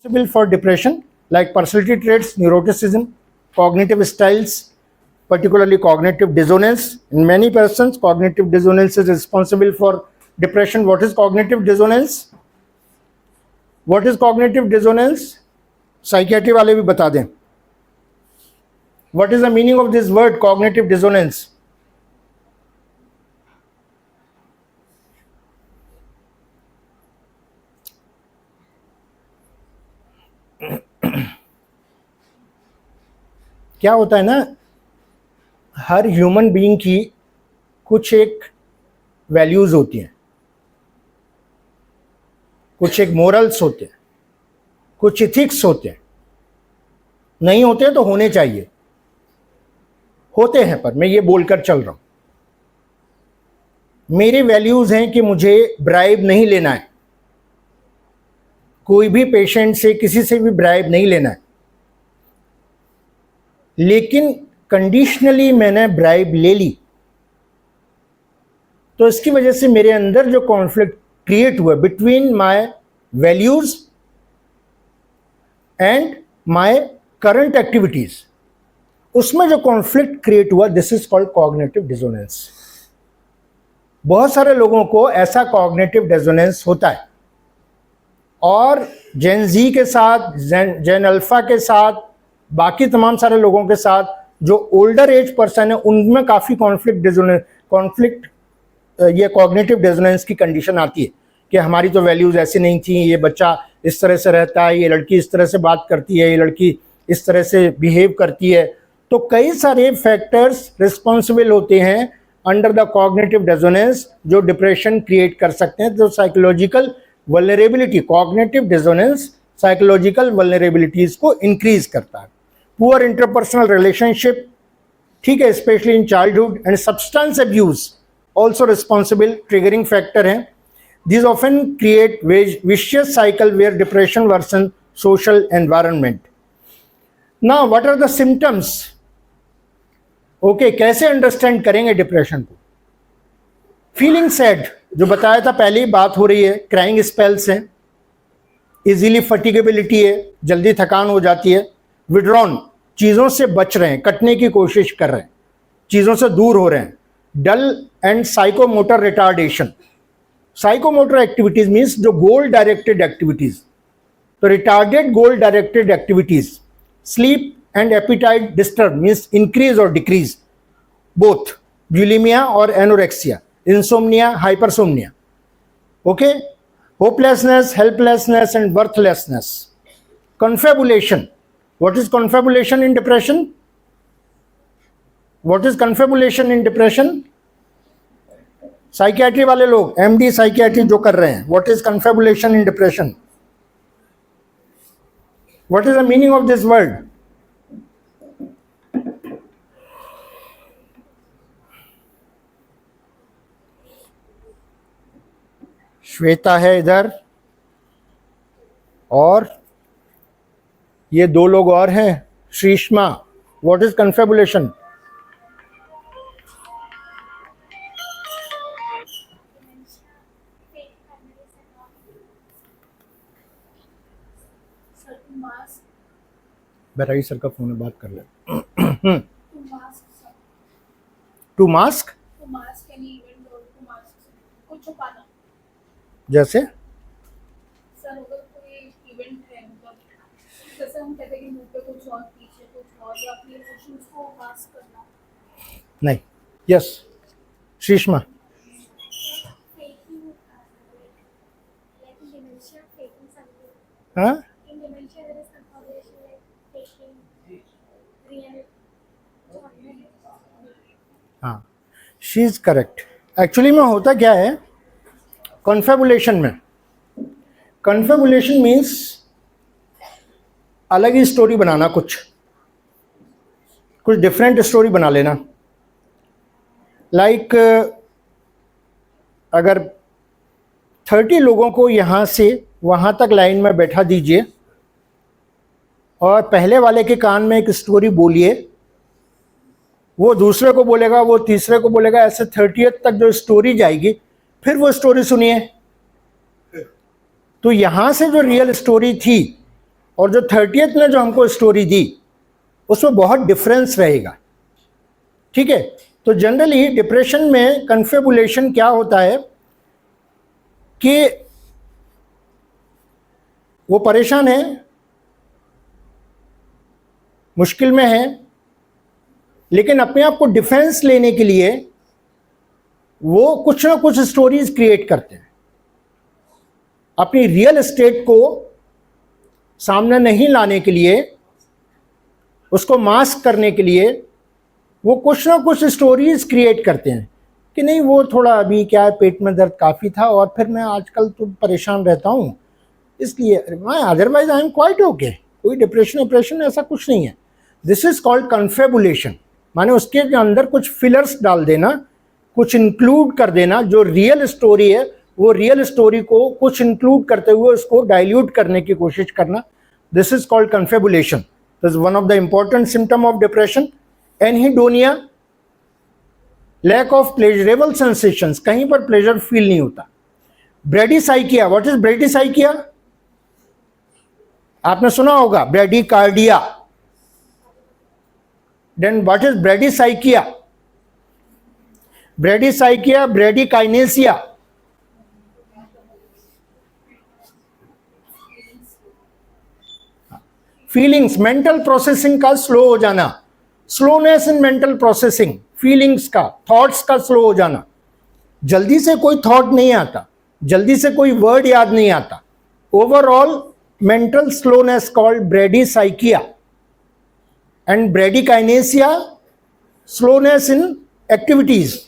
Possible for depression like personality traits, neuroticism, cognitive styles, particularly cognitive dissonance. In many persons, cognitive dissonance is responsible for depression. What is cognitive dissonance? What is cognitive dissonance? Psychiatry वाले भी बता दें. What is the meaning of this word cognitive dissonance? क्या होता है ना, हर human being की कुछ एक वैल्यूज होती हैं, कुछ एक मोरल्स होते हैं, कुछ इथिक्स होते हैं. नहीं होते तो होने चाहिए, होते हैं पर मैं ये बोलकर चल रहा हूं. मेरी वैल्यूज हैं कि मुझे ब्राइब नहीं लेना है, कोई भी पेशेंट से किसी से भी ब्राइब नहीं लेना है. लेकिन कंडीशनली मैंने ब्राइब ले ली तो इसकी वजह से मेरे अंदर जो कॉन्फ्लिक्ट क्रिएट हुआ between my values and my current activities, उसमें जो कॉन्फ्लिक्ट क्रिएट हुआ, this is called cognitive dissonance. बहुत सारे लोगों को ऐसा कॉग्निटिव डिसोनेंस होता है और जेन जी के साथ, जेन अल्फा के साथ, बाकी तमाम सारे लोगों के साथ जो ओल्डर एज पर्सन है उनमें काफ़ी कॉन्फ्लिक्ट ये कॉग्निटिव डिसोनेंस की कंडीशन आती है कि हमारी तो वैल्यूज़ ऐसी नहीं थी, ये बच्चा इस तरह से रहता है, ये लड़की इस तरह से बात करती है, ये लड़की इस तरह से बिहेव करती है. तो कई सारे फैक्टर्स रिस्पॉन्सिबल होते हैं अंडर द कॉग्निटिव डिसोनेंस जो डिप्रेशन क्रिएट कर सकते हैं. तो psychological vulnerability, cognitive dissonance psychological vulnerabilities को इंक्रीज करता है. पुअर इंटरपर्सनल रिलेशनशिप, ठीक है, specially in childhood, and substance abuse also responsible triggering factor हैं. These often create vicious cycle where depression worsen social environment. Now, what are the symptoms? Okay, कैसे understand करेंगे depression को? Feeling sad, जो बताया था पहले ही बात हो रही है, क्राइंग स्पेल्स हैं, इजीली फटीगेबिलिटी है, जल्दी थकान हो जाती है, विड्रॉन, चीज़ों से बच रहे हैं, कटने की कोशिश कर रहे हैं, चीज़ों से दूर हो रहे हैं, dull and psychomotor retardation. Psychomotor activities means जो गोल डायरेक्टेड एक्टिविटीज, तो retarded goal directed activities. Sleep and appetite disturb means increase और डिक्रीज, बोथ बुलिमिया और anorexia, insomnia, hypersomnia. Okay, hopelessness, helplessness and worthlessness. Confabulation, what is confabulation in depression? What is confabulation in depression? Psychiatry वाले लोग, MD psychiatry जो कर रहे हैं, what is confabulation in depression? What is the meaning of this word? Shweta है इधर और ये दो लोग और हैं, Shrishma. What is confabulation? Bairai sir का फोन है, बात कर ले. टू मास्क, जैसे सर अगर कोई इवेंट है, मतलब जैसे हम कहते हैं कि मुंह पे कुछ और, पीछे कुछ और, या अपने इमोशंस को मास्क करना. नहीं. यस, श्रीष्मा. हाँ, हाँ, शी इज करेक्ट. एक्चुअली में होता क्या है कन्फेबुलेशन में? कन्फेबुलेशन मीन्स अलग ही स्टोरी बनाना, कुछ डिफरेंट स्टोरी बना लेना. लाइक अगर 30 लोगों को यहाँ से वहाँ तक लाइन में बैठा दीजिए और पहले वाले के कान में एक स्टोरी बोलिए, वो दूसरे को बोलेगा, वो तीसरे को बोलेगा, ऐसे 30th तक जो स्टोरी जाएगी, फिर वो स्टोरी सुनिए. तो यहाँ से जो रियल स्टोरी थी और जो 30th ने जो हमको स्टोरी दी उसमें बहुत डिफरेंस रहेगा, ठीक है। तो जनरली डिप्रेशन में कन्फेबुलेशन क्या होता है कि वो परेशान है, मुश्किल में है, लेकिन अपने आप को डिफेंस लेने के लिए वो कुछ ना कुछ स्टोरीज क्रिएट करते हैं। अपनी रियल स्टेट को सामने नहीं लाने के लिए, उसको मास्क करने के लिए वो कुछ ना कुछ स्टोरीज क्रिएट करते हैं कि नहीं वो थोड़ा अभी क्या है, पेट में दर्द काफ़ी था और फिर मैं आजकल तो परेशान रहता हूँ, इसलिए मैं otherwise I am quite okay, कोई डिप्रेशन ऐसा कुछ नहीं है। दिस इज कॉल्ड कन्फेबुलेशन, माने उसके अंदर कुछ फिलर्स डाल देना, कुछ इंक्लूड कर देना। जो रियल स्टोरी है वो रियल स्टोरी को कुछ इंक्लूड करते हुए उसको डाइल्यूट करने की कोशिश करना, this is called confabulation. This is one of the important symptom of depression. Anhedonia, lack of pleasurable sensations, कहीं पर प्लेजर फील नहीं होता। Bradypsychia, what is bradypsychia? आपने सुना होगा bradycardia. Then what is bradypsychia? Bradypsychia, bradykinesia, feelings, mental processing का slow हो जाना, slowness in mental processing, feelings का, थॉट्स का स्लो हो जाना, जल्दी से कोई थॉट नहीं आता, जल्दी से कोई वर्ड याद नहीं आता। Overall mental slowness called bradypsychia. And bradykinesia, slowness in activities,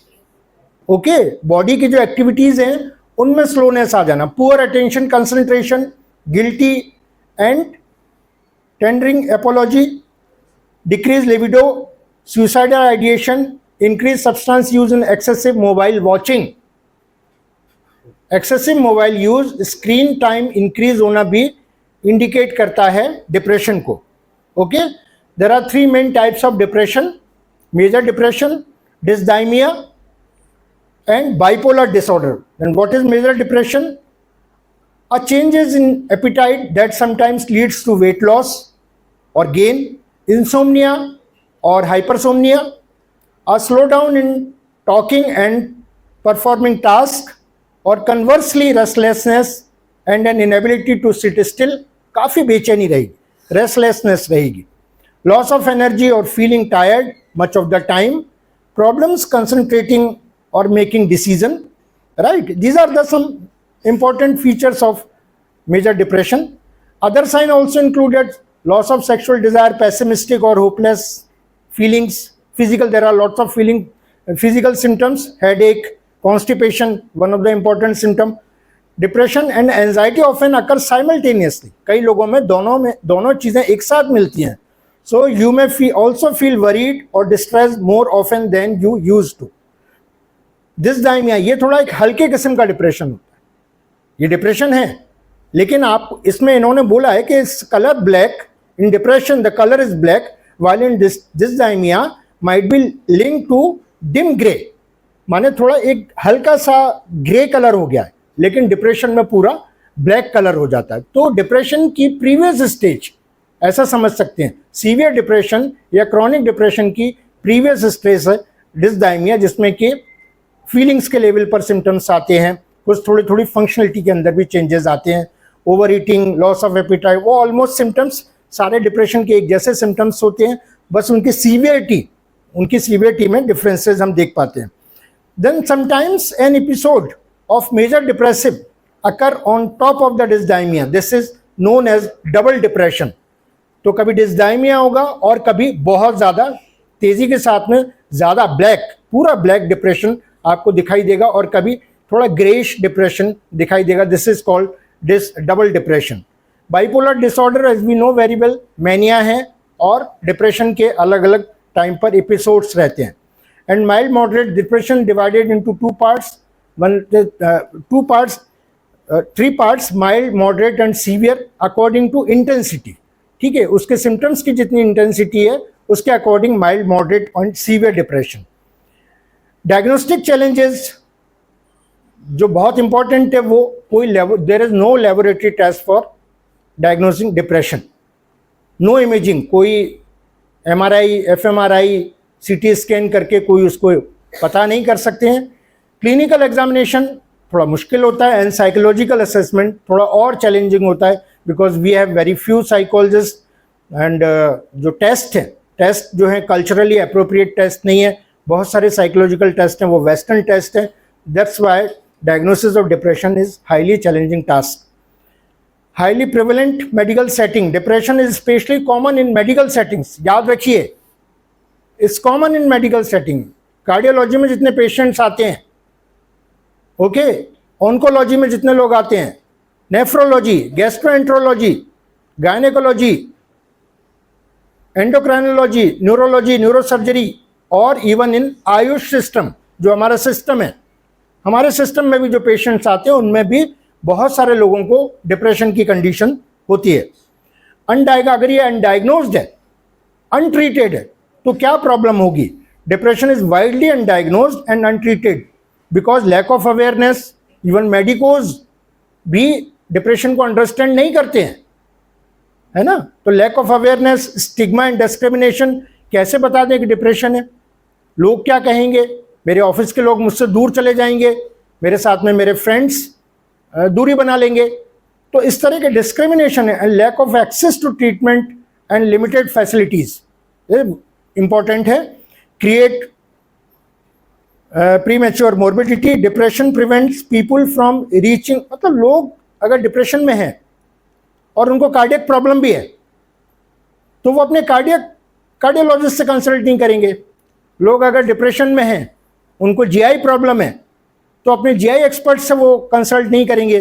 okay, body की जो एक्टिविटीज हैं उनमें स्लोनेस आ जाना। Poor attention concentration, guilty and tendering apology, decrease libido, suicidal ideation, increased substance use in excessive mobile watching, excessive mobile use, screen time increase होना भी indicate करता है डिप्रेशन को, okay. There are 3 main types of depression: major depression, dysthymia and bipolar disorder. Then what is major depression? A changes in appetite that sometimes leads to weight loss or gain, insomnia or hypersomnia, a slowdown in talking and performing tasks, or conversely restlessness and an inability to sit still, काफ़ी बेचैनी रहेगी, restlessness रहेगी, loss of energy or feeling tired much of the time, problems concentrating or making decision, right? These are the some important features of major depression. Other sign also included loss of sexual desire, pessimistic or hopeless feelings, physical, there are lots of physical symptoms, headache, constipation, one of the important symptom. Depression and anxiety often occur simultaneously, कई लोगों में दोनों चीजें एक साथ मिलती हैं। So you may also feel worried or distressed more often than you used to. डिस्डाइमिया, ये थोड़ा एक हल्के किस्म का डिप्रेशन होता है, ये डिप्रेशन है, लेकिन आप इसमें इन्होंने बोला है कि इस colour black, in depression the colour is black, while in dysthymia might be linked to dim gray, माने थोड़ा एक हल्का सा ग्रे कलर हो गया है, लेकिन डिप्रेशन में पूरा ब्लैक कलर हो जाता है। तो डिप्रेशन की प्रीवियस स्टेज ऐसा समझ सकते हैं, सीवियर डिप्रेशन या क्रॉनिक डिप्रेशन की प्रीवियस स्टेज है डिस्डाइमिया, जिसमें कि फीलिंग्स के लेवल पर सिम्टम्स आते हैं, कुछ थोड़ी फंक्शनलिटी के अंदर भी चेंजेस आते हैं, over eating, loss of appetite, वो ऑलमोस्ट सिम्टम्स सारे डिप्रेशन के एक जैसे सिम्टम्स होते हैं, बस उनकी सीवियरिटी में डिफरेंसेस हम देख पाते हैं। Then sometimes an episode of major depressive occur on top of the dysthymia, this is known as double depression. तो कभी डिस्डाइमिया होगा और कभी बहुत ज़्यादा तेज़ी के साथ में ज़्यादा ब्लैक, पूरा ब्लैक डिप्रेशन आपको दिखाई देगा, और कभी थोड़ा ग्रेइश डिप्रेशन दिखाई देगा, this is called double depression. Bipolar disorder as we know very well, mania है, और डिप्रेशन के अलग अलग टाइम पर एपिसोड्स रहते हैं। And mild moderate depression divided into 2 parts, 3 parts, mild, moderate and severe according to intensity, ठीक है, उसके सिम्टम्स की जितनी इंटेंसिटी है उसके according mild, moderate and severe depression. Diagnostic challenges जो बहुत इंपॉर्टेंट है, वो कोई there is no laboratory test for diagnosing depression, no imaging, कोई MRI, FMRI, CT स्कैन करके कोई उसको पता नहीं कर सकते हैं। क्लिनिकल एग्जामिनेशन थोड़ा मुश्किल होता है, एंड साइकोलॉजिकल असेसमेंट थोड़ा और चैलेंजिंग होता है, because we have very few psychologist. And जो टेस्ट है, टेस्ट जो है कल्चरली अप्रोप्रिएट टेस्ट नहीं है, बहुत सारे साइकोलॉजिकल टेस्ट हैं वो वेस्टर्न टेस्ट है। That's why diagnosis of depression is highly challenging task. Highly prevalent medical setting, depression is specially common in medical settings, याद रखिए, it's common in medical setting. Cardiology में जितने पेशेंट्स आते हैं, okay, oncology में जितने लोग आते हैं, nephrology, gastroenterology, gynaecology, endocrinology, neurology, neurosurgery, और इवन इन आयुष सिस्टम, जो हमारा सिस्टम है, हमारे सिस्टम में भी जो पेशेंट्स आते हैं उनमें भी बहुत सारे लोगों को डिप्रेशन की कंडीशन होती है। अगर ये अनडायग्नोज्ड है, अनट्रीटेड है, तो क्या प्रॉब्लम होगी? Depression is widely undiagnosed and untreated because lack of awareness. Even medicos भी डिप्रेशन को अंडरस्टैंड नहीं करते हैं, है ना। तो lack of awareness, stigma and discrimination, कैसे बता दें कि डिप्रेशन है? लोग क्या कहेंगे? मेरे ऑफिस के लोग मुझसे दूर चले जाएंगे, मेरे साथ में मेरे फ्रेंड्स दूरी बना लेंगे। तो इस तरह के डिस्क्रिमिनेशन है। And lack of access to treatment and limited facilities important है। Create premature morbidity, depression prevents people from reaching, मतलब लोग अगर डिप्रेशन में हैं और उनको कार्डियक प्रॉब्लम भी है तो वो अपने कार्डियोलॉजिस्ट से कंसल्ट नहीं करेंगे। लोग अगर डिप्रेशन में हैं, उनको जीआई प्रॉब्लम है, तो अपने जीआई एक्सपर्ट से वो कंसल्ट नहीं करेंगे।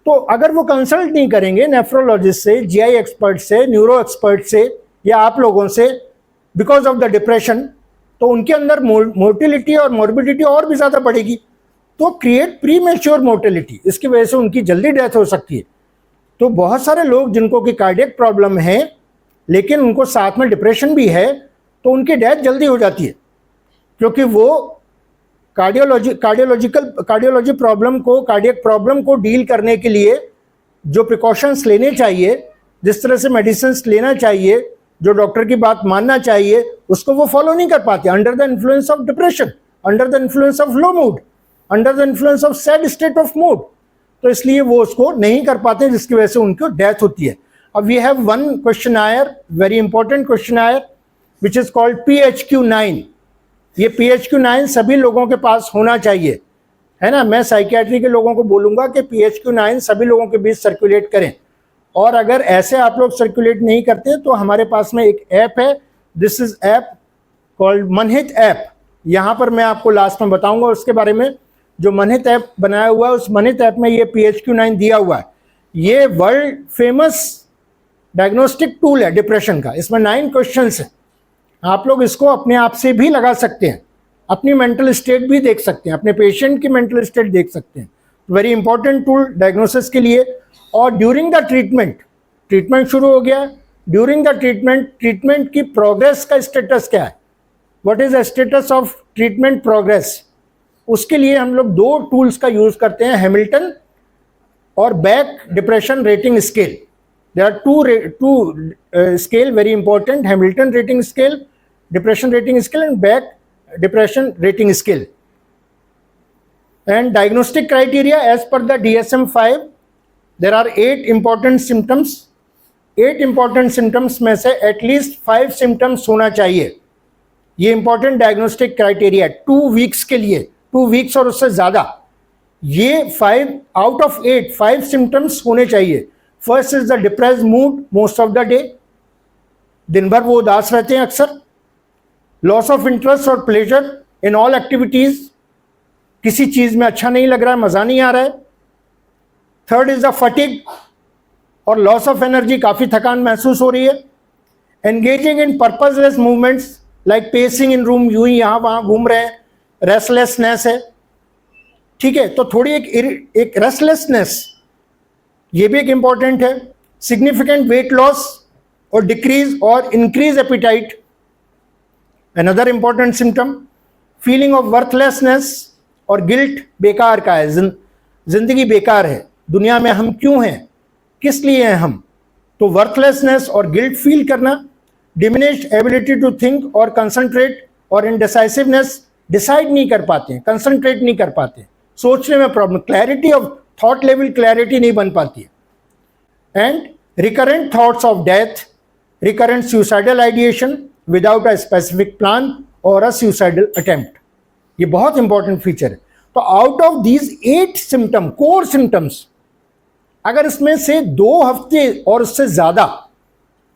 तो अगर वो कंसल्ट नहीं करेंगे नेफ्रोलॉजिस्ट से, जीआई एक्सपर्ट से, न्यूरो एक्सपर्ट से, या आप लोगों से, बिकॉज ऑफ द डिप्रेशन, तो उनके अंदर मोर्टिलिटी और मॉर्बिडिटी और भी ज़्यादा बढ़ेगी। तो क्रिएट प्री मैच्योर मोर्टिलिटी, इसकी वजह से उनकी जल्दी डेथ हो सकती है। तो बहुत सारे लोग जिनको कि कार्डियक प्रॉब्लम है लेकिन उनको साथ में डिप्रेशन भी है, तो उनकी डेथ जल्दी हो जाती है, क्योंकि वो कार्डियोलॉजी प्रॉब्लम को, कार्डियक प्रॉब्लम को डील करने के लिए जो प्रिकॉशंस लेने चाहिए, जिस तरह से मेडिसिन लेना चाहिए, जो डॉक्टर की बात मानना चाहिए, उसको वो फॉलो नहीं कर पाते। Under the influence of depression, under the influence of low mood, under the influence of sad state of mood, तो इसलिए वो उसको नहीं कर पाते, जिसकी वजह से उनको डेथ होती है। अब we have one questionnaire, very important questionnaire, which is called PHQ-9। ये PHQ-9 सभी लोगों के पास होना चाहिए, है ना। मैं साइकियाट्री के लोगों को बोलूँगा कि PHQ-9 सभी लोगों के बीच सर्कुलेट करें, और अगर ऐसे आप लोग सर्कुलेट नहीं करते तो हमारे पास में एक ऐप है, this is app called Manhit app. यहाँ पर मैं आपको लास्ट में बताऊँगा उसके बारे में। जो मनहित ऐप बनाया हुआ है, उस मनहित ऐप में ये PHQ-9 दिया हुआ है। ये वर्ल्ड फेमस डायग्नोस्टिक टूल है डिप्रेशन का। इसमें 9 क्वेश्चंस हैं, आप लोग इसको अपने आप से भी लगा सकते हैं, अपनी मेंटल स्टेट भी देख सकते हैं, अपने पेशेंट की मेंटल स्टेट देख सकते हैं। वेरी इंपॉर्टेंट टूल डायग्नोसिस के लिए। और ड्यूरिंग द ट्रीटमेंट शुरू हो गया, ड्यूरिंग द ट्रीटमेंट की प्रोग्रेस का स्टेटस क्या है, what is the status of treatment progress, उसके लिए हम लोग 2 टूल्स का यूज करते हैं, हैमिल्टन और back depression rating scale. There are two scale very important, Hamilton rating scale, depression rating scale, and back depression rating scale. And diagnostic criteria as per the DSM-5, there are 8 important symptoms. 8 important symptoms में से at least 5 symptoms होना चाहिए। ये important diagnostic criteria 2 weeks के लिए, 2 weeks और उससे ज़्यादा, ये 5 out of 8 5 symptoms होने चाहिए। First is the depressed mood most of the day, दिन भर वो उदास रहते हैं अक्सर। लॉस ऑफ इंटरेस्ट और प्लेजर इन ऑल एक्टिविटीज, किसी चीज में अच्छा नहीं लग रहा है, मजा नहीं आ रहा है। थर्ड इज द फटीग और लॉस ऑफ एनर्जी, काफी थकान महसूस हो रही है। Engaging in purposeless movements like pacing in room, यूं ही यहाँ वहाँ घूम रहे हैं, रेस्टलेसनेस है, ठीक है। तो थोड़ी एक रेस्टलेसनेस, ये भी एक इंपॉर्टेंट है। सिग्निफिकेंट वेट लॉस और डिक्रीज और increase appetite, another important symptom. Feeling of worthlessness और गिल्ट, बेकार का है, जिंदगी बेकार है, दुनिया में हम क्यों हैं, किस लिए हैं हम, तो वर्थलेसनेस और गिल्ट फील करना, डिमिनिश्ड एबिलिटी टू थिंक और कंसंट्रेट और इनडिसाइसिवनेस, डिसाइड नहीं कर पाते हैं, कंसंट्रेट नहीं कर पाते, सोचने में problem, clarity of thought level clarity नहीं बन पाती है, and recurrent thoughts of death, recurrent suicidal ideation without a specific plan और अ सुसाइडल अटेम्प्ट। ये बहुत इंपॉर्टेंट फीचर है। तो out of these 8 symptom, core symptoms, अगर इसमें से 2 हफ्ते और उससे ज्यादा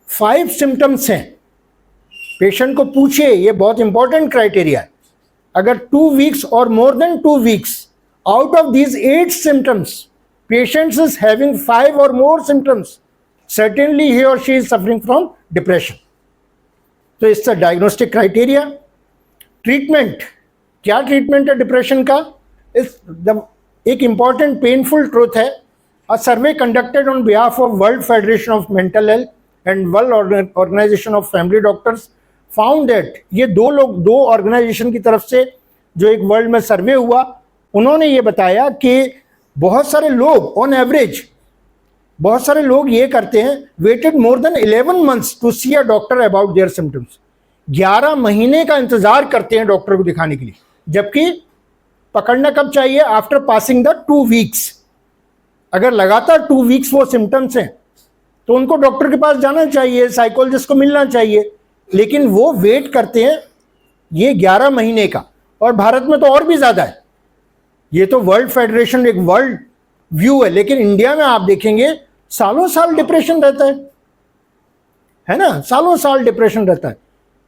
5 सिम्टम्स हैं, पेशेंट को पूछिए, ये बहुत इंपॉर्टेंट क्राइटेरिया है। अगर 2 वीक्स और more than 2 weeks, out of these 8 symptoms, patient is having 5 और मोर symptoms, certainly he or she is suffering from depression. तो इसका डायग्नोस्टिक क्राइटेरिया। ट्रीटमेंट, क्या ट्रीटमेंट है डिप्रेशन का? एक इंपॉर्टेंट पेनफुल ट्रूथ है, a survey conducted on behalf of World Federation of Mental Health and World Organization of Family Doctors found that, ये दो organisation की तरफ से जो एक वर्ल्ड में सर्वे हुआ, उन्होंने ये बताया कि बहुत सारे लोग ऑन एवरेज, बहुत सारे लोग ये करते हैं, waited more than 11 months to see a doctor about their symptoms. 11 महीने का इंतजार करते हैं डॉक्टर को दिखाने के लिए, जबकि पकड़ना कब चाहिए? After passing the 2 weeks। अगर लगातार 2 weeks वो सिम्टम्स हैं तो उनको डॉक्टर के पास जाना चाहिए, साइकोलॉजिस्ट को मिलना चाहिए, लेकिन वो वेट करते हैं ये 11 महीने का। और भारत में तो और भी ज्यादा है। ये तो वर्ल्ड फेडरेशन एक वर्ल्ड व्यू है, लेकिन इंडिया में आप देखेंगे सालों साल डिप्रेशन रहता है ना, सालों साल डिप्रेशन रहता है।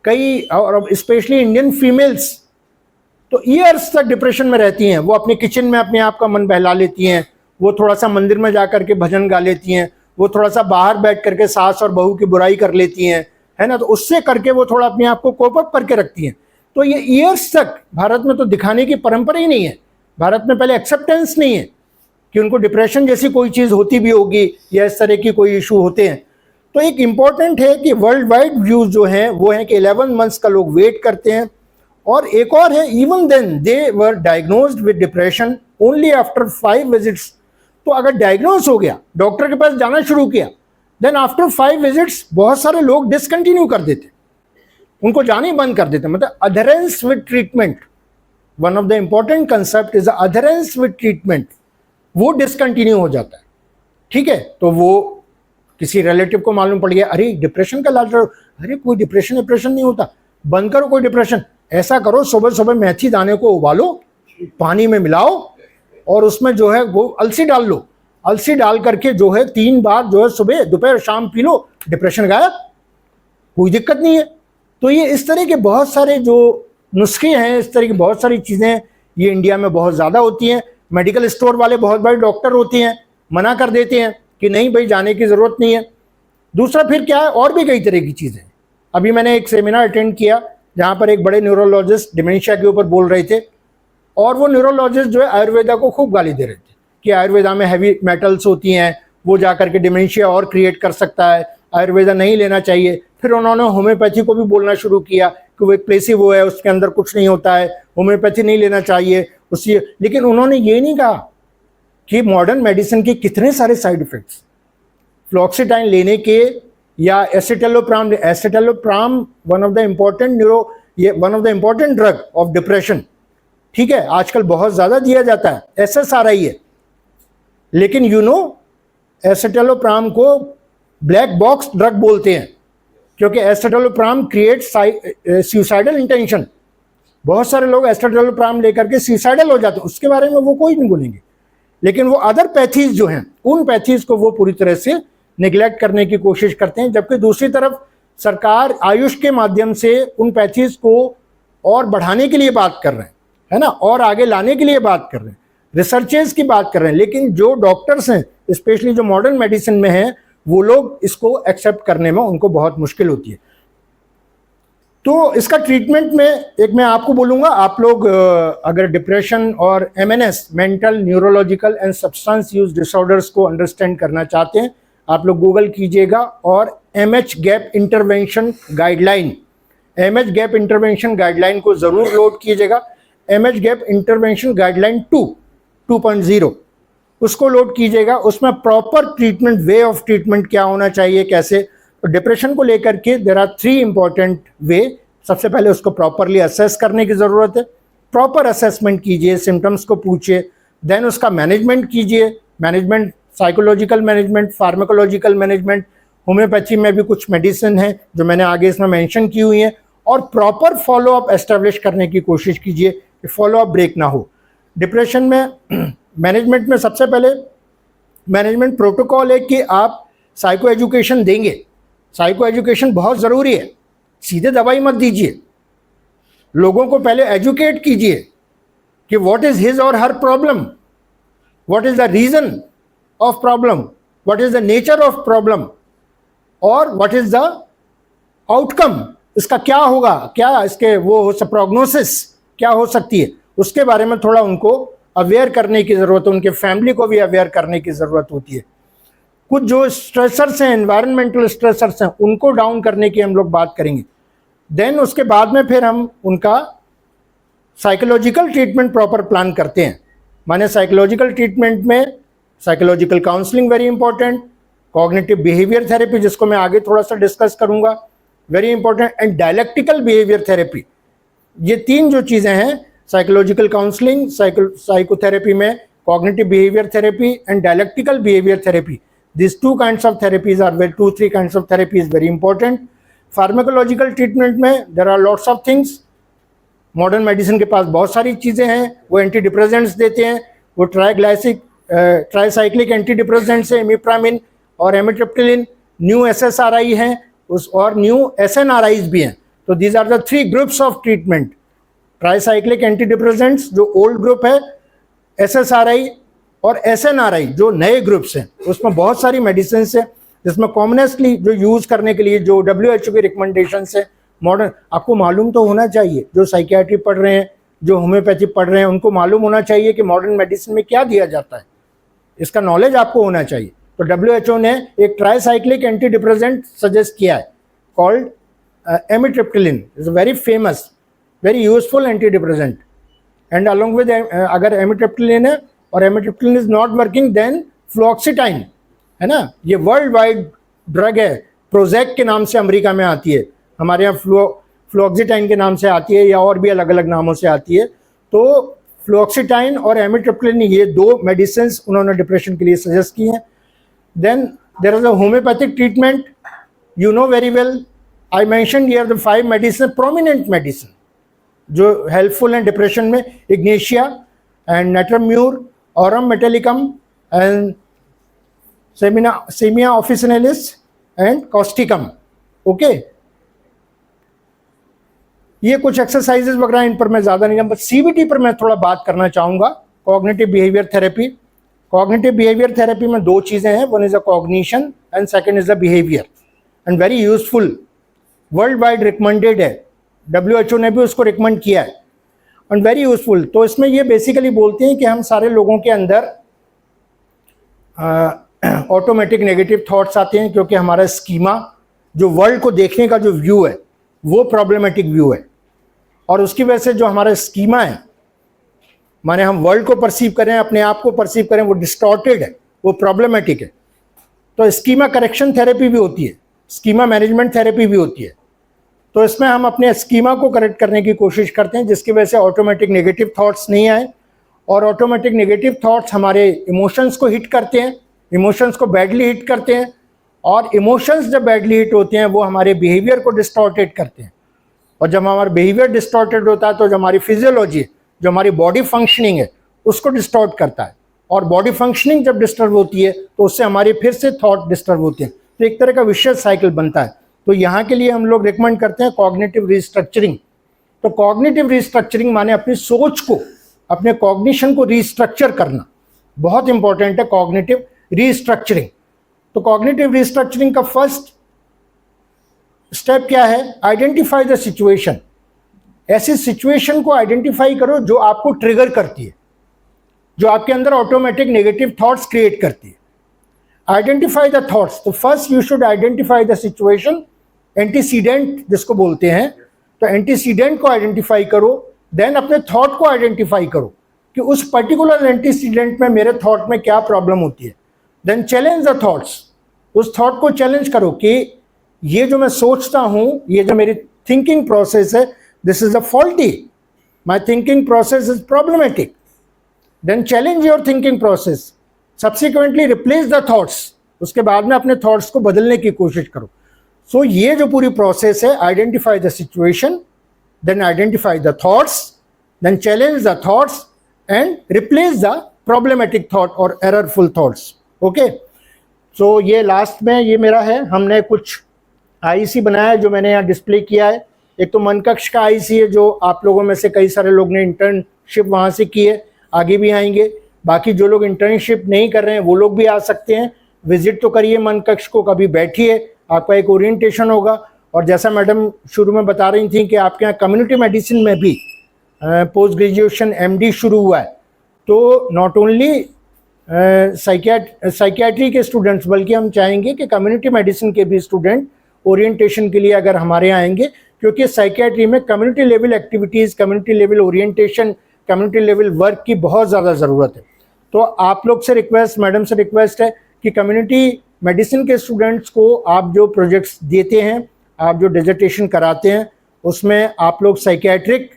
कई, और स्पेशली इंडियन फीमेल्स तो ईयर्स तक डिप्रेशन में रहती हैं। वो अपने किचन में अपने आप का मन बहला लेती हैं, वो थोड़ा सा मंदिर में जा करके भजन गा लेती हैं, वो थोड़ा सा बाहर बैठ करके सास और बहू की बुराई कर लेती हैं, है ना, तो उससे करके वो थोड़ा अपने आप को कोप अप करके रखती हैं। तो ये ईयर्स तक भारत में तो दिखाने की परंपरा ही नहीं है। भारत में पहले एक्सेप्टेंस नहीं है कि उनको डिप्रेशन जैसी कोई चीज़ होती भी होगी या इस तरह की कोई इशू होते हैं। तो एक इम्पॉर्टेंट है कि वर्ल्ड वाइड व्यूज जो हैं वो हैं कि 11 months का लोग वेट करते हैं। और एक और है, even then they were diagnosed with depression only after 5 visits. तो अगर डायग्नोज हो गया, डॉक्टर के पास जाना शुरू किया, देन आफ्टर 5 विजिट्स बहुत सारे लोग डिसकंटिन्यू कर देते, उनको जाने बंद कर देते। मतलब adherence with treatment, one of the important concept is adherence with treatment, वो डिसकंटिन्यू हो जाता है। ठीक है, तो वो किसी रिलेटिव को मालूम पड़ गया, अरे डिप्रेशन का इलाज करो, अरे कोई डिप्रेशन नहीं होता, बंद करो कोई डिप्रेशन। ऐसा करो, सुबह सुबह मेथी दाने को उबालो, पानी में मिलाओ और उसमें जो है वो अलसी डाल लो, अलसी डाल करके जो है 3 बार जो है सुबह दोपहर शाम पी लो, डिप्रेशन गायब, कोई दिक्कत नहीं है। तो ये इस तरह के बहुत सारे जो नुस्खे हैं, इस तरह की बहुत सारी चीज़ें ये इंडिया में बहुत ज़्यादा होती हैं। मेडिकल स्टोर वाले बहुत बड़े डॉक्टर होते हैं, मना कर देते हैं कि नहीं भाई जाने की ज़रूरत नहीं है। दूसरा फिर क्या है, और भी कई तरह की चीज़ें। अभी मैंने एक सेमिनार अटेंड किया जहाँ पर एक बड़े न्यूरोलॉजिस्ट डिमेंशिया के ऊपर बोल रहे थे, और वो न्यूरोलॉजिस्ट जो है आयुर्वेदा को खूब गाली दे रहे थे कि आयुर्वेदा में हैवी मेटल्स होती हैं, वो जा करके डिमेंशिया और क्रिएट कर सकता है, आयुर्वेदा नहीं लेना चाहिए। फिर उन्होंने होम्योपैथी को भी बोलना शुरू किया कि वो एक प्लेसिबो है, उसके अंदर कुछ नहीं होता है, होम्योपैथी नहीं लेना चाहिए उससे। लेकिन उन्होंने ये नहीं कहा कि मॉडर्न मेडिसिन के कितने सारे साइड इफेक्ट्स, फ्लॉक्सीटाइन लेने के या escitalopram one of the important drug of depression, ठीक है, आजकल बहुत ज़्यादा दिया जाता है, SSRI है। लेकिन एसिटेलोप्राम को ब्लैक बॉक्स ड्रग बोलते हैं, क्योंकि एसिटेलोप्राम क्रिएट्स सुसाइडल इंटेंशन। बहुत सारे लोग एसिटेलोप्राम लेकर के सुसाइडल हो जाते हैं, उसके बारे में वो कोई नहीं बोलेंगे। लेकिन वो अदर पैथीज जो हैं, उन पैथीज को वो पूरी तरह से निगलेक्ट करने की कोशिश करते हैं। जबकि दूसरी तरफ सरकार आयुष के माध्यम से उन पैथीज को और बढ़ाने के लिए बात कर रहे हैं, है ना, और आगे लाने के लिए बात कर रहे हैं, रिसर्चेस की बात कर रहे हैं। लेकिन जो डॉक्टर्स हैं, स्पेशली जो मॉडर्न मेडिसिन में हैं, वो लोग इसको एक्सेप्ट करने में उनको बहुत मुश्किल होती है। तो इसका ट्रीटमेंट में एक मैं आपको बोलूँगा, आप लोग अगर डिप्रेशन और MNS, mental neurological and substance use disorders को अंडरस्टैंड करना चाहते हैं, आप लोग गूगल कीजिएगा और MH gap intervention guideline, MH gap intervention guideline को ज़रूर लोड कीजिएगा। MH गैप इंटरवेंशन गाइडलाइन 2.0, उसको लोड कीजिएगा। उसमें proper treatment, way of treatment क्या होना चाहिए, कैसे। तो डिप्रेशन को लेकर के देयर आर 3 इंपॉर्टेंट वे। सबसे पहले उसको प्रॉपरली असेस करने की ज़रूरत है। प्रॉपर असेसमेंट कीजिए, सिम्टम्स को पूछिए, देन उसका मैनेजमेंट कीजिए। Management, psychological management, pharmacological management, homeopathy में भी कुछ मेडिसिन है जो मैंने आगे इसमें मेंशन की हुई हैं, और प्रॉपर फॉलोअप एस्टेब्लिश करने की कोशिश कीजिए कि फॉलोअप ब्रेक ना हो। डिप्रेशन में मैनेजमेंट में सबसे पहले मैनेजमेंट प्रोटोकॉल है कि आप साइको एजुकेशन देंगे। साइको एजुकेशन बहुत ज़रूरी है। सीधे दवाई मत दीजिए, लोगों को पहले एजुकेट कीजिए कि व्हाट इज़ हिज और her problem, what is the reason of problem, what is the nature of problem, और व्हाट इज़ द आउटकम, इसका क्या होगा, क्या इसके वो हो प्रोग्नोसिस क्या हो सकती है, उसके बारे में थोड़ा उनको अवेयर करने की ज़रूरत है। उनके फैमिली को भी अवेयर करने की ज़रूरत होती है। कुछ जो स्ट्रेसर्स हैं, एनवायरमेंटल स्ट्रेसर्स हैं, उनको डाउन करने की हम लोग बात करेंगे। देन उसके बाद में फिर हम उनका साइकोलॉजिकल ट्रीटमेंट प्रॉपर प्लान करते हैं। माने साइकोलॉजिकल ट्रीटमेंट में psychological counselling very important, cognitive behaviour therapy जिसको मैं आगे थोड़ा सा डिस्कस करूंगा, very important, and dialectical behaviour therapy. ये 3 जो चीज़ें हैं, साइकोलॉजिकल काउंसलिंग, साइकोथेरेपी में cognitive behaviour therapy and dialectical behaviour therapy, these 2 kinds of therapies are very 2-3 kinds of therapy is very important. Pharmacological treatment में there are lots of things. Modern medicine के पास बहुत सारी चीज़ें हैं। वो anti depressants देते हैं, वो ट्राईसाइक्लिक एंटी डिप्रेसेंट्स है, इमिप्रामिन और एमिट्रिप्टिलिन। न्यू SSRI हैं उस, और न्यू SNRIs भी हैं। तो these are the 3 groups of treatment. Tricyclic antidepressants जो ओल्ड ग्रुप है, SSRI और SNRI जो नए ग्रुप्स हैं। उसमें बहुत सारी मेडिसिन है जिसमें कॉमनेस्टली जो यूज़ करने के लिए जो WHO की रिकमेंडेशन है मॉडर्न, आपको मालूम तो होना चाहिए, जो साइकियाट्री पढ़ रहे हैं, जो होम्योपैथी पढ़ रहे हैं, उनको मालूम होना चाहिए कि मॉडर्न मेडिसिन में क्या दिया जाता है। इसका नॉलेज आपको होना चाहिए। तो WHO ने एक ट्राईसाइक्लिक एंटी डिप्रेसेंट सजेस्ट किया है called amitriptyline, is very famous, very useful anti depressant. And along with, अगर एमिट्रिप्टिलिन है और amitriptyline is not working, then fluoxetine है ना, ये वर्ल्ड वाइड ड्रग है, प्रोजेक के नाम से अमेरिका में आती है, हमारे यहाँ फ्लोक्सीटाइन के नाम से आती है, या और भी अलग अलग नामों से आती है। तो फ्लोक्सीटाइन और एमिट्रिप्टिलिन, ये 2 मेडिसिन उन्होंने डिप्रेशन के लिए सजेस्ट की हैं। Then there is a homeopathic treatment, you know very well, I mention here the 5 medicine, prominent medicine जो हेल्पफुल हैं डिप्रेशन में, ignatia and natrum mur, aurum metallicum and sepia officinalis and causticum. Okay, ये कुछ exercises वगैरह, इन पर मैं ज़्यादा नहीं, बस CBT पर मैं थोड़ा बात करना चाहूँगा। Cognitive behaviour therapy. Cognitive behaviour therapy में 2 चीज़ें हैं, one is a cognition and second is a behaviour, and very useful, world wide recommended है, WHO ने भी उसको रिकमेंड किया है, एंड वेरी यूजफुल। तो इसमें ये बेसिकली बोलते हैं कि हम सारे लोगों के अंदर ऑटोमेटिक नेगेटिव थॉट्स आते हैं, क्योंकि हमारा स्कीमा, जो वर्ल्ड को देखने का जो व्यू है, वो प्रॉब्लमेटिक व्यू है, और उसकी वजह से जो हमारा स्कीमा है, माने हम वर्ल्ड को परसीव करें, अपने आप को परसीव करें, वो डिस्टॉर्टेड है, वो प्रॉब्लमेटिक है। तो स्कीमा करेक्शन थेरेपी भी होती है, स्कीमा मैनेजमेंट थेरेपी भी होती है। तो इसमें हम अपने स्कीमा को करेक्ट करने की कोशिश करते हैं, जिसकी वजह से ऑटोमेटिक नेगेटिव थॉट्स नहीं आए, और ऑटोमेटिक नेगेटिव थॉट्स हमारे इमोशंस को हिट करते हैं, इमोशंस को बैडली हिट करते हैं, और इमोशंस जब बैडली हिट होते हैं वो हमारे बिहेवियर को डिस्टॉर्टेड करते हैं, और जब हमारा बिहेवियर डिस्टॉर्टेड होता है तो जो हमारी फिजियोलॉजी है, जो हमारी बॉडी फंक्शनिंग है, उसको डिस्टॉर्ट करता है, और बॉडी फंक्शनिंग जब डिस्टर्ब होती है तो उससे हमारी फिर से थॉट डिस्टर्ब होते हैं। तो एक तरह का विशियस साइकिल बनता है। तो यहाँ के लिए हम लोग रिकमेंड करते हैं कॉग्निटिव रिस्ट्रक्चरिंग। तो कॉग्निटिव रिस्ट्रक्चरिंग माने अपनी सोच को, अपने कॉग्निशन को रिस्ट्रक्चर करना, बहुत इंपॉर्टेंट है कॉग्निटिव रिस्ट्रक्चरिंग। तो कॉग्निटिव रिस्ट्रक्चरिंग का फर्स्ट स्टेप क्या है? Identify the situation. ऐसी सिचुएशन को आइडेंटिफाई करो जो आपको ट्रिगर करती है, जो आपके अंदर ऑटोमेटिक नेगेटिव थॉट्स क्रिएट करती है। Identify the thoughts. तो first you should identify the situation, antecedent जिसको बोलते हैं। तो एंटीसीडेंट को आइडेंटिफाई करो, देन अपने थॉट को आइडेंटिफाई करो कि उस पर्टिकुलर एंटीसीडेंट में मेरे थॉट में क्या प्रॉब्लम होती है। देन चैलेंज द थॉट्स, उस थॉट को चैलेंज करो कि ये जो मैं सोचता हूँ, ये जो मेरी थिंकिंग प्रोसेस है, this is a faulty, my thinking process is problematic. Then challenge your thinking process, subsequently replace the thoughts, उसके बाद में अपने थॉट्स को बदलने की कोशिश करो। सो ये जो पूरी प्रोसेस है, identify the situation, then identify the thoughts, then challenge the thoughts and replace the problematic thought और एररफुल थॉट्स। ओके, सो ये लास्ट में ये मेरा है, हमने कुछ आईसी बनाया है जो मैंने यहाँ डिस्प्ले किया है। एक तो मनकक्ष का आईसी है जो आप लोगों में से कई सारे लोग ने इंटर्नशिप वहाँ से की है, आगे भी आएंगे। बाकी जो लोग इंटर्नशिप नहीं कर रहे हैं वो लोग भी आ सकते हैं, विजिट तो करिए मनकक्ष को, कभी बैठिए, आपका एक ओरिएंटेशन होगा। और जैसा मैडम शुरू में बता रही थी कि आपके यहाँ कम्युनिटी मेडिसिन में भी पोस्ट ग्रेजुएशन एमडी शुरू हुआ है, तो नॉट ओनली साइकियाट्री के स्टूडेंट्स बल्कि हम चाहेंगे कि कम्युनिटी मेडिसिन के भी स्टूडेंट ओरिएंटेशन के लिए अगर हमारे यहाँ आएंगे, क्योंकि साइकियाट्री में community level activities, community level orientation, community level work की बहुत ज़्यादा ज़रूरत है। तो आप लोग से रिक्वेस्ट, मैडम से रिक्वेस्ट है कि कम्युनिटी मेडिसिन के स्टूडेंट्स को आप जो प्रोजेक्ट्स देते हैं, आप जो डिसर्टेशन कराते हैं, उसमें आप लोग साइकियाट्रिक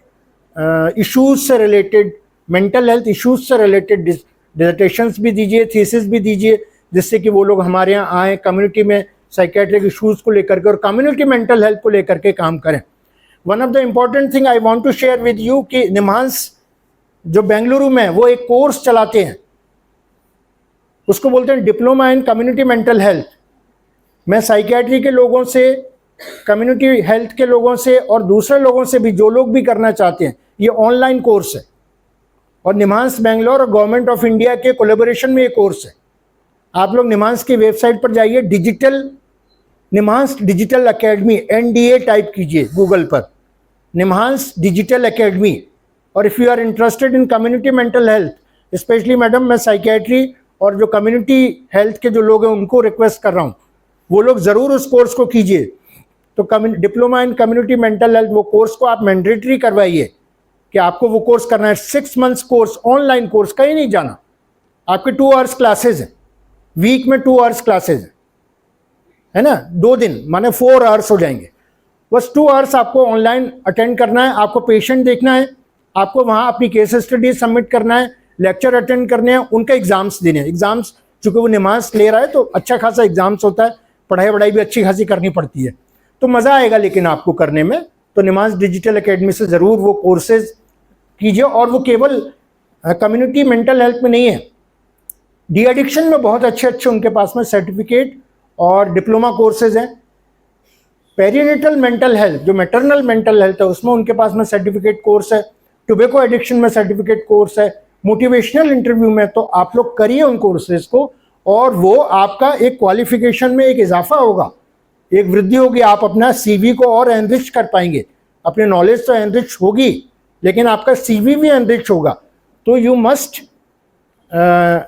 इश्यूज से रिलेटेड, मेंटल हेल्थ इश्यूज से रिलेटेड डिसर्टेशंस भी दीजिए, थीसिस भी दीजिए, जिससे कि वो लोग हमारे यहाँ आए, कम्युनिटी में साइकियाट्रिक इश्यूज को लेकर के और कम्युनिटी मेंटल हेल्थ को लेकर के काम करें। One of the important thing I want to share with you कि निम्हांस जो बेंगलुरु में वो एक कोर्स चलाते हैं, उसको बोलते हैं diploma in community mental health. मैं साइकियाट्री के लोगों से, कम्युनिटी हेल्थ के लोगों से और दूसरे लोगों से भी, जो लोग भी करना चाहते हैं, ये ऑनलाइन कोर्स है और निम्हांस बेंगलोर और गवर्नमेंट ऑफ इंडिया के कोलेबोरेशन में ये कोर्स है। आप लोग निम्हांस की वेबसाइट पर जाइए, digital NIMHANS digital academy NDA type कीजिए गूगल पर, निम्हांस डिजिटल एकेडमी। और if you are interested in community mental health, specially madam मैं साइकियाट्री और जो कम्युनिटी हेल्थ के जो लोग हैं उनको रिक्वेस्ट कर रहा हूँ, वो लोग ज़रूर उस कोर्स को कीजिए। तो diploma in community mental health, वो कोर्स को आप मैंडेटरी करवाइए कि आपको वो कोर्स करना है। 6 मंथ्स कोर्स, ऑनलाइन कोर्स, कहीं नहीं जाना। आपके 2 आवर्स क्लासेज हैं, वीक में 2 आवर्स क्लासेज है ना, 2 दिन माने 4 आवर्स हो जाएंगे। बस 2 आवर्स आपको ऑनलाइन अटेंड करना है, आपको पेशेंट देखना है, आपको वहाँ अपनी केस स्टडी सबमिट करना है, लेक्चर अटेंड करने हैं, उनका एग्जाम्स देने हैं। एग्जाम्स चूँकि वो निम्हांस ले रहा है तो अच्छा खासा एग्जाम्स होता है, पढ़ाई वढ़ाई भी अच्छी खासी करनी पड़ती है, तो मज़ा आएगा लेकिन आपको करने में। तो निम्हांस डिजिटल एकेडमी से ज़रूर वो कोर्सेज कीजिए। और वो केवल कम्युनिटी मेंटल हेल्थ में नहीं है, डी एडिक्शन में बहुत अच्छे अच्छे उनके पास में सर्टिफिकेट और डिप्लोमा कोर्सेज हैं। पेरीनेटल मेंटल हेल्थ, जो मैटरनल मेंटल हेल्थ है, उसमें उनके पास में सर्टिफिकेट कोर्स है। टोबैको एडिक्शन में सर्टिफिकेट कोर्स है। मोटिवेशनल इंटरव्यू में तो आप लोग करिए उन कोर्सेज को, और वो आपका एक क्वालिफिकेशन में एक इजाफा होगा, एक वृद्धि होगी। आप अपना CV को और एनरिच कर पाएंगे। अपने नॉलेज तो एनरिच होगी, लेकिन आपका CV भी एनरिच होगा। तो you must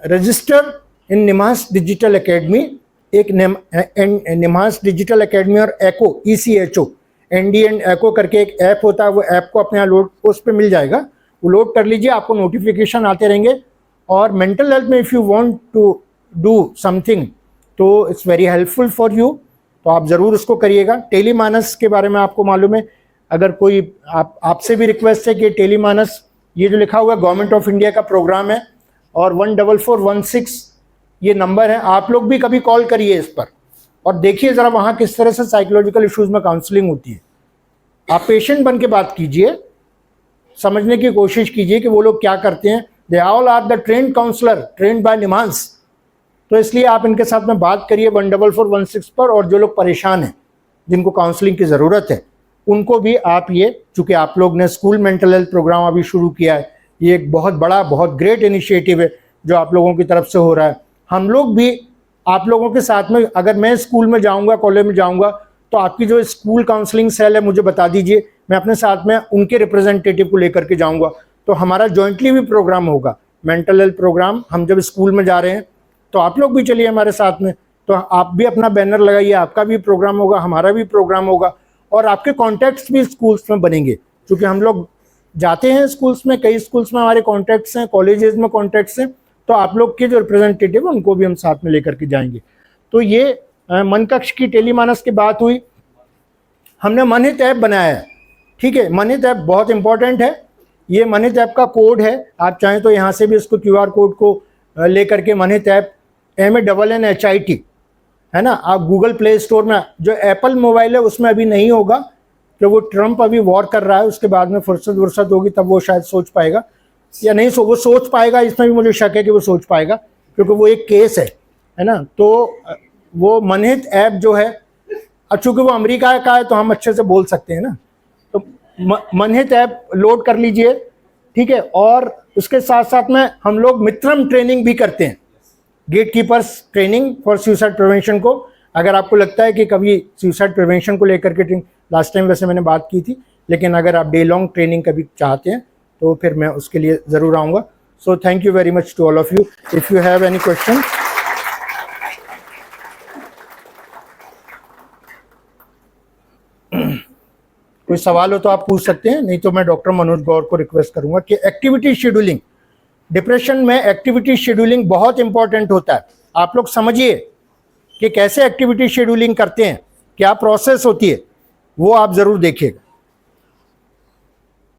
register in निम्हांस digital academy. एक निम्हांस डिजिटल एकेडमी और ECHO, ECHO, ND and ECHO करके एक ऐप होता है, वो ऐप को अपने यहाँ लोड, उस पर मिल जाएगा, वो लोड कर लीजिए, आपको नोटिफिकेशन आते रहेंगे। और मेंटल हेल्थ में if you want to do something तो it's very helpful for you, तो आप ज़रूर उसको करिएगा। टेलीमानस के बारे में आपको मालूम है, अगर कोई आपसे भी रिक्वेस्ट है कि टेलीमानस, ये जो लिखा हुआ है गवर्नमेंट ऑफ इंडिया का प्रोग्राम है, और 14416 ये नंबर है, आप लोग भी कभी कॉल करिए इस पर और देखिए ज़रा वहाँ किस तरह से साइकोलॉजिकल इश्यूज़ में काउंसलिंग होती है। आप पेशेंट बन के बात कीजिए, समझने की कोशिश कीजिए कि वो लोग क्या करते हैं। They all are the trained counsellor, trained by NIMHANS. तो इसलिए आप इनके साथ में बात करिए 14416 पर। और जो लोग परेशान हैं, जिनको काउंसलिंग की ज़रूरत है, उनको भी आप ये, चूँकि आप लोग ने स्कूल मेंटल हेल्थ प्रोग्राम अभी शुरू किया है, ये एक बहुत बड़ा, बहुत ग्रेट इनिशिएटिव है जो आप लोगों की तरफ से हो रहा है। हम लोग भी आप लोगों के साथ में, अगर मैं स्कूल में जाऊंगा, कॉलेज में जाऊंगा, तो आपकी जो स्कूल काउंसलिंग सेल है मुझे बता दीजिए, मैं अपने साथ में उनके रिप्रेजेंटेटिव को लेकर के जाऊंगा। तो हमारा जॉइंटली भी प्रोग्राम होगा, मेंटल हेल्थ प्रोग्राम। हम जब स्कूल में जा रहे हैं तो आप लोग भी चलिए हमारे साथ में, तो आप भी अपना बैनर लगाइए, आपका भी प्रोग्राम होगा, हमारा भी प्रोग्राम होगा, और आपके कॉन्टैक्ट्स भी स्कूल्स में बनेंगे। क्योंकि हम लोग जाते हैं स्कूल्स में, कई स्कूल्स में हमारे कॉन्टैक्ट्स हैं, कॉलेजेस में कॉन्टैक्ट्स हैं, तो आप लोग के जो रिप्रेजेंटेटिव हैं उनको भी हम साथ में लेकर के जाएंगे। तो ये मन कक्ष की टेलीमानस की बात हुई। हमने मनहित ऐप बनाया है, ठीक है। मनहित ऐप बहुत इंपॉर्टेंट है। ये मनहित ऐप का कोड है, आप चाहें तो यहाँ से भी इसको QR कोड को लेकर के मनहित ऐप MANNHIT है ना, आप गूगल प्ले स्टोर में, जो एप्पल मोबाइल है उसमें अभी नहीं होगा, कि वो ट्रम्प अभी वॉर कर रहा है, उसके बाद में फुर्सत होगी तब वो शायद सोच पाएगा, या नहीं वो सोच पाएगा, इसमें भी मुझे शक है कि वो सोच पाएगा, क्योंकि वो एक केस है ना। तो वो मनहित ऐप जो है, चूँकि वो अमेरिका का है तो हम अच्छे से बोल सकते हैं ना, तो मनहित ऐप लोड कर लीजिए, ठीक है। और उसके साथ साथ में हम लोग मित्रम ट्रेनिंग भी करते हैं, gatekeepers training for suicide prevention को। अगर आपको लगता है कि कभी सुसाइड प्रिवेंशन को लेकर के लास्ट टाइम वैसे मैंने बात की थी, लेकिन अगर आप डे लॉन्ग ट्रेनिंग कभी चाहते हैं तो फिर मैं उसके लिए ज़रूर आऊँगा। So thank you very much to all of you. If you have any question, कोई सवाल हो तो आप पूछ सकते हैं, नहीं तो मैं डॉक्टर मनोज गौर को रिक्वेस्ट करूंगा कि एक्टिविटी शेड्यूलिंग, डिप्रेशन में एक्टिविटी शेड्यूलिंग बहुत इंपॉर्टेंट होता है। आप लोग समझिए कि कैसे एक्टिविटी शेड्यूलिंग करते हैं, क्या प्रोसेस होती है, वो आप ज़रूर देखिएगा।